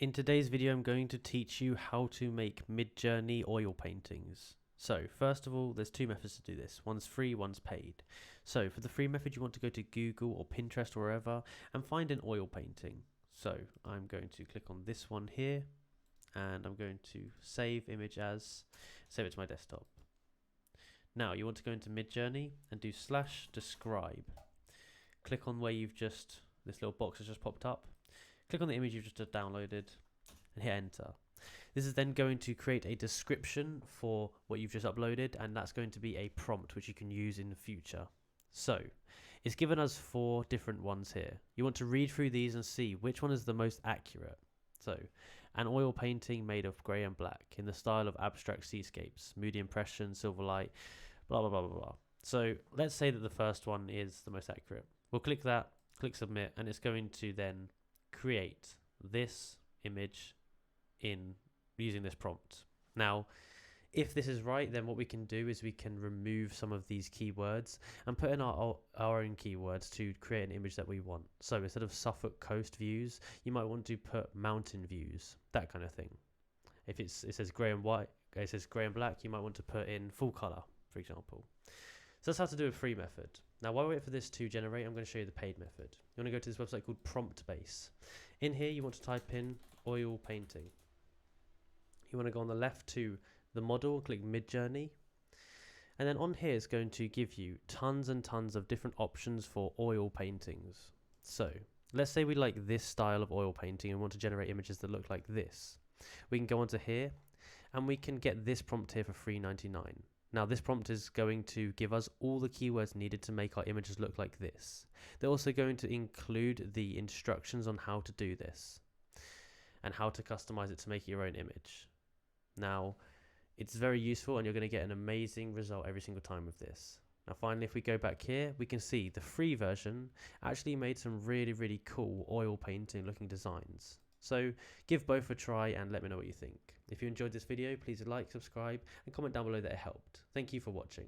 In today's video, I'm going to teach you how to make Midjourney oil paintings. So first of all, there's two methods to do this. One's free, one's paid. So for the free method, you want to go to Google or Pinterest or wherever and find an oil painting. So I'm going to click on this one here and I'm going to save image as, save it to my desktop. Now you want to go into Midjourney and do /describe. Click on where you've just, this little box has just popped up. Click on the image you've just downloaded and hit enter. This is then going to create a description for what you've just uploaded, and that's going to be a prompt which you can use in the future. So it's given us 4 different ones here. You want to read through these and see which one is the most accurate. So an oil painting made of grey and black in the style of abstract seascapes, moody impression, silver light, blah blah blah blah blah. So let's say that the first one is the most accurate. We'll click that, click submit, and it's going to then create this image in using this prompt. Now if this is right, then what we can do is we can remove some of these keywords and put in our own keywords to create an image that we want. So instead of Suffolk coast views, you might want to put mountain views, that kind of thing. If it says grey and white, it says grey and black, you might want to put in full color, for example. So that's how to do a free method. Now while we wait for this to generate, I'm going to show you the paid method. You want to go to this website called PromptBase. In here you want to type in oil painting. You want to go on the left to the model, click Midjourney, and then on here it's going to give you tons and tons of different options for oil paintings. So let's say we like this style of oil painting and want to generate images that look like this. We can go onto here and we can get this prompt here for $3.99. Now this prompt is going to give us all the keywords needed to make our images look like this. They're also going to include the instructions on how to do this and how to customize it to make your own image. Now it's very useful and you're going to get an amazing result every single time with this. Now finally, if we go back here, we can see the free version actually made some really cool oil painting looking designs. So give both a try and let me know what you think. If you enjoyed this video, please like, subscribe and comment down below that it helped. Thank you for watching.